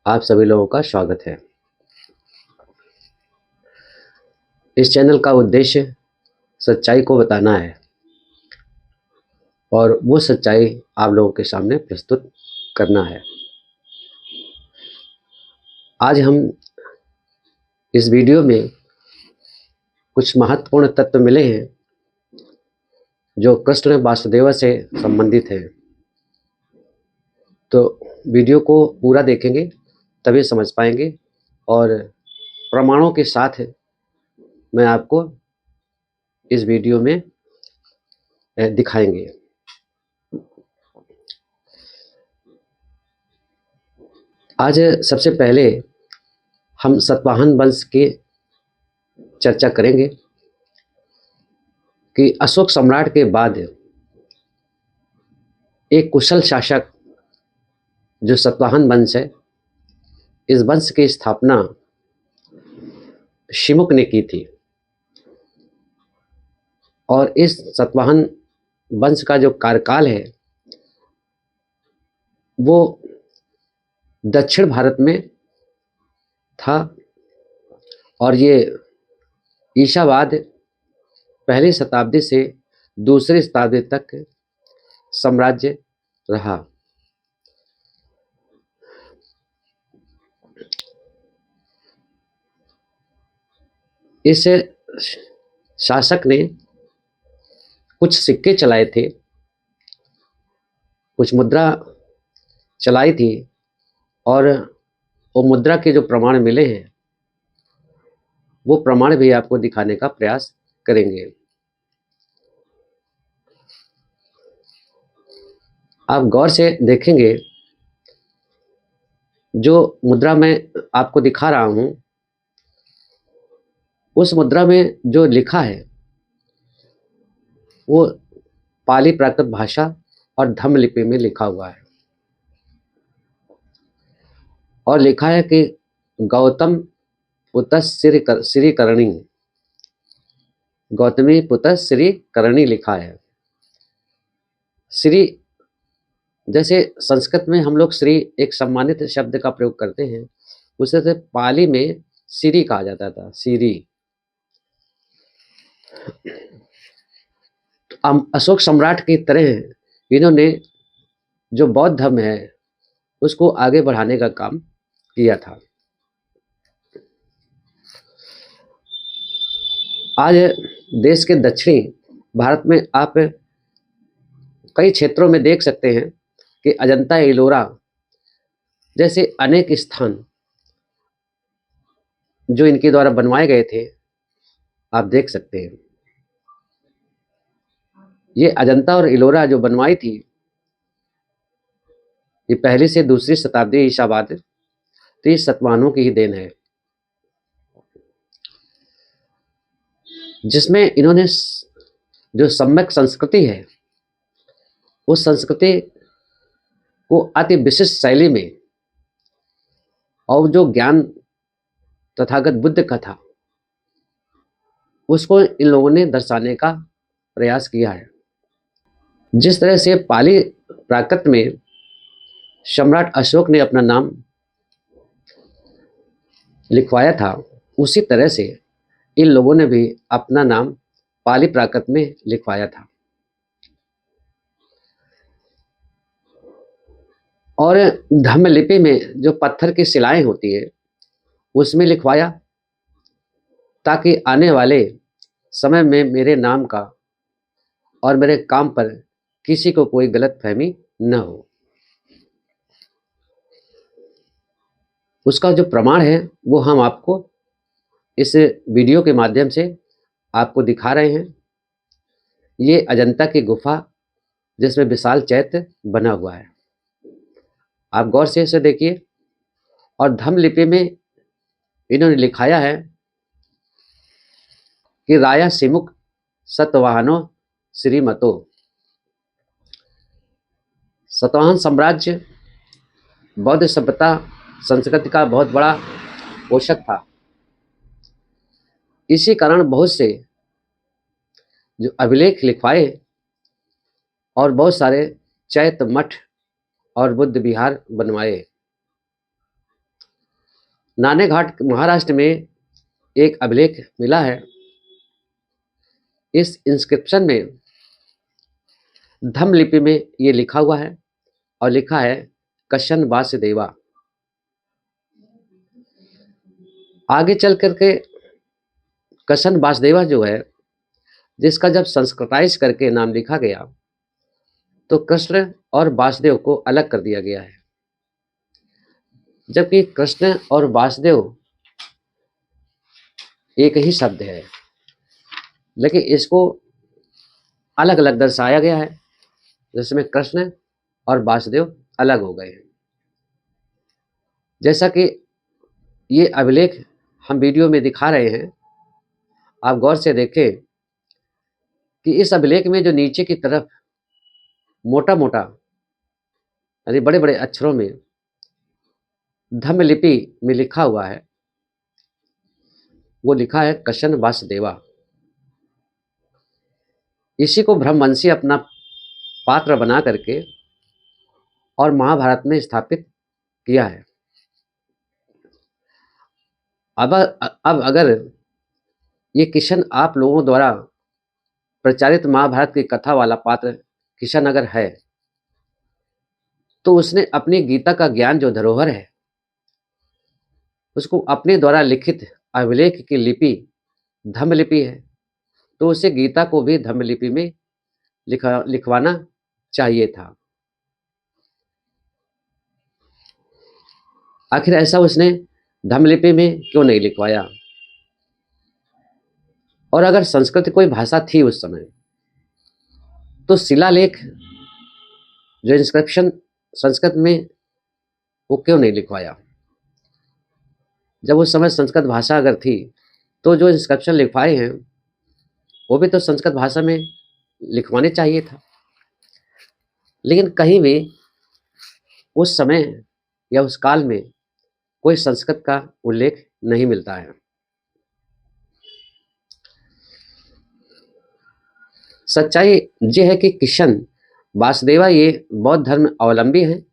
आप सभी लोगों का स्वागत है। इस चैनल का उद्देश्य सच्चाई को बताना है और वो सच्चाई आप लोगों के सामने प्रस्तुत करना है। आज हम इस वीडियो में कुछ महत्वपूर्ण तत्व मिले हैं जो कृष्ण वासुदेव से संबंधित हैं। तो वीडियो को पूरा देखेंगे तभी समझ पाएंगे और प्रमाणों के साथ मैं आपको इस वीडियो में दिखाएंगे। आज सबसे पहले हम सतवाहन वंश की चर्चा करेंगे कि अशोक सम्राट के बाद एक कुशल शासक जो सतवाहन वंश है, इस वंश की स्थापना शिमुक ने की थी और इस सतवाहन वंश का जो कार्यकाल है वो दक्षिण भारत में था और ये ईसावाद पहली शताब्दी से दूसरी शताब्दी तक साम्राज्य रहा। इस शासक ने कुछ सिक्के चलाए थे, कुछ मुद्रा चलाई थी और वो मुद्रा के जो प्रमाण मिले हैं वो प्रमाण भी आपको दिखाने का प्रयास करेंगे। आप गौर से देखेंगे जो मुद्रा मैं आपको दिखा रहा हूं उस मुद्रा में जो लिखा है वो पाली प्राकृत भाषा और धम्म लिपि में लिखा हुआ है और लिखा है कि गौतम पुत्र श्री करणी, गौतमी पुत्र श्री करणी लिखा है। श्री, जैसे संस्कृत में हम लोग श्री एक सम्मानित शब्द का प्रयोग करते हैं, उसे से पाली में श्री कहा जाता था, श्री। अशोक सम्राट की तरह इन्होंने जो बौद्ध धर्म है उसको आगे बढ़ाने का काम किया था। आज देश के दक्षिणी भारत में आप कई क्षेत्रों में देख सकते हैं कि अजंता एलोरा जैसे अनेक स्थान जो इनके द्वारा बनवाए गए थे आप देख सकते हैं। ये अजंता और एलोरा जो बनवाई थी ये पहली से दूसरी शताब्दी ईसावाद 30 शतवाहनों की ही देन है, जिसमें इन्होंने जो सम्यक संस्कृति है उस संस्कृति को अति विशिष्ट शैली में और जो ज्ञान तथागत बुद्ध का था उसको इन लोगों ने दर्शाने का प्रयास किया है। जिस तरह से पाली प्राकृत में सम्राट अशोक ने अपना नाम लिखवाया था उसी तरह से इन लोगों ने भी अपना नाम पाली प्राकृत में लिखवाया था और धम्म लिपि में जो पत्थर की शिलाएं होती है उसमें लिखवाया ताकि आने वाले समय में मेरे नाम का और मेरे काम पर किसी को कोई गलत फहमी न हो। उसका जो प्रमाण है वो हम आपको इस वीडियो के माध्यम से आपको दिखा रहे हैं। ये अजंता की गुफा जिसमें विशाल चैत्य बना हुआ है, आप गौर से इसे देखिए। और धम्म लिपि में इन्होंने लिखाया है कि राया सिमुक सतवाहनो श्रीमतो। सतवाहन साम्राज्य बौद्ध सभ्यता संस्कृति का बहुत बड़ा पोषक था। इसी कारण बहुत से जो अभिलेख लिखवाए और बहुत सारे चैत्य मठ और बुद्ध विहार बनवाए। नाणेघाट महाराष्ट्र में एक अभिलेख मिला है। इस इंस्क्रिप्शन में धम्म लिपि में ये लिखा हुआ है और लिखा है कशन वासुदेवा। आगे चल करके कशन वासुदेवा जो है, जिसका जब संस्कृताइज करके नाम लिखा गया तो कृष्ण और वासुदेव को अलग कर दिया गया है, जबकि कृष्ण और वासुदेव एक ही शब्द है, लेकिन इसको अलग अलग दर्शाया गया है, जिसमें कृष्ण और वासुदेव अलग हो गए हैं। जैसा कि ये अभिलेख हम वीडियो में दिखा रहे हैं, आप गौर से देखें कि इस अभिलेख में जो नीचे की तरफ मोटा मोटा यानी बड़े बड़े अक्षरों में धम्म लिपि में लिखा हुआ है, वो लिखा है कशन वासुदेवा। इसी को ब्रह्मवंशी अपना पात्र बना करके और महाभारत में स्थापित किया है। अब अगर ये किशन आप लोगों द्वारा प्रचारित महाभारत की कथा वाला पात्र किशन अगर है, तो उसने अपनी गीता का ज्ञान जो धरोहर है उसको अपने द्वारा लिखित अभिलेख की लिपि धम्म लिपि है, तो उसे गीता को भी धम्म लिपि में लिखवाना चाहिए था। आखिर ऐसा उसने धम्म लिपि में क्यों नहीं लिखवाया? और अगर संस्कृत कोई भाषा थी उस समय, तो शिलालेख जो इंस्क्रिप्शन संस्कृत में, वो क्यों नहीं लिखवाया? जब उस समय संस्कृत भाषा अगर थी तो जो इंस्क्रिप्शन लिखवाए हैं वो भी तो संस्कृत भाषा में लिखवाने चाहिए था। लेकिन कहीं भी उस समय या उस काल में कोई संस्कृत का उल्लेख नहीं मिलता है। सच्चाई ये है कि किशन वासुदेवा ये बौद्ध धर्म अवलंबी हैं,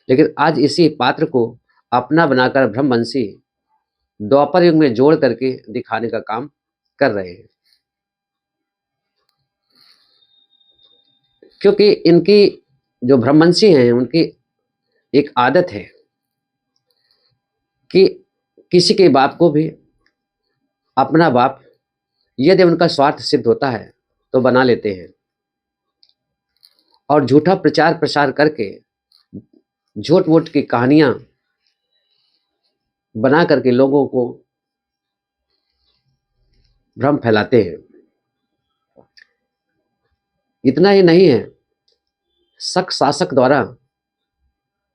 लेकिन आज इसी पात्र को अपना बनाकर ब्रह्मवंशी द्वापर युग में जोड़ करके दिखाने का काम कर रहे हैं। क्योंकि इनकी जो ब्रह्मवंशी हैं उनकी एक आदत है कि किसी के बाप को भी अपना बाप यदि उनका स्वार्थ सिद्ध होता है तो बना लेते हैं और झूठा प्रचार प्रसार करके झूठ मूठ की कहानियां बना करके लोगों को भ्रम फैलाते हैं। इतना ही नहीं है, शक शासक द्वारा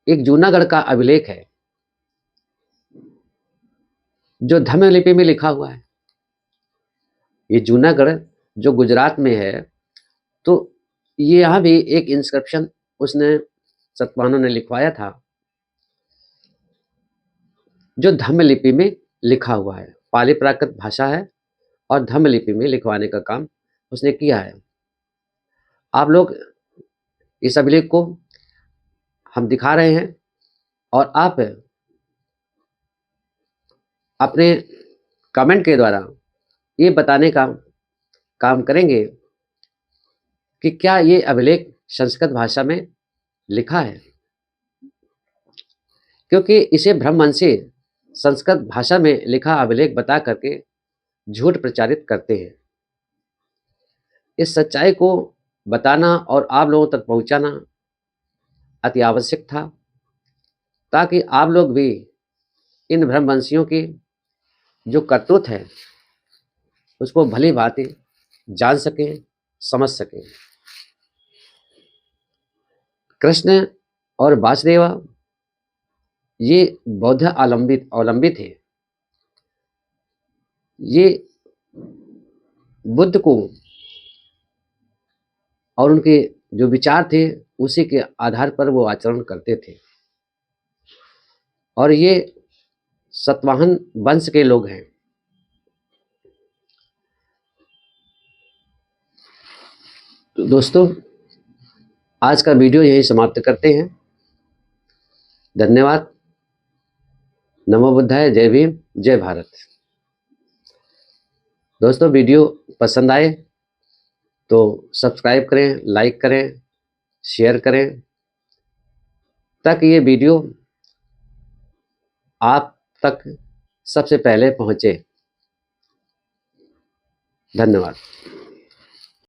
एक जूनागढ़ का अभिलेख है जो धम्म लिपि में लिखा हुआ है। ये जूनागढ़ जो गुजरात में है, तो ये यहाँ भी एक इंस्क्रिप्शन उसने सतवाहनों ने लिखवाया था जो धम्म लिपि में लिखा हुआ है। पाली प्राकृत भाषा है और धम्म लिपि में लिखवाने का काम उसने किया है। आप लोग इस अभिलेख को हम दिखा रहे हैं और आप अपने कमेंट के द्वारा ये बताने का काम करेंगे कि क्या ये अभिलेख संस्कृत भाषा में लिखा है, क्योंकि इसे ब्रह्मवंशी संस्कृत भाषा में लिखा अभिलेख बता करके झूठ प्रचारित करते हैं। इस सच्चाई को बताना और आप लोगों तक पहुंचाना अति आवश्यक था, ताकि आप लोग भी इन ब्रह्मवंशियों की जो करतूत है उसको भली भांति जान सकें, समझ सकें। कृष्ण और वासुदेवा ये बौद्ध अवलंबित है। ये बुद्ध को और उनके जो विचार थे उसी के आधार पर वो आचरण करते थे और ये सतवाहन वंश के लोग हैं। तो दोस्तों, आज का वीडियो यहीं समाप्त करते हैं। धन्यवाद। नमो बुद्धाय, जय भीम, जय भारत। दोस्तों वीडियो पसंद आए तो सब्सक्राइब करें, लाइक करें, शेयर करें, ताकि ये वीडियो आप तक सबसे पहले पहुंचे। धन्यवाद।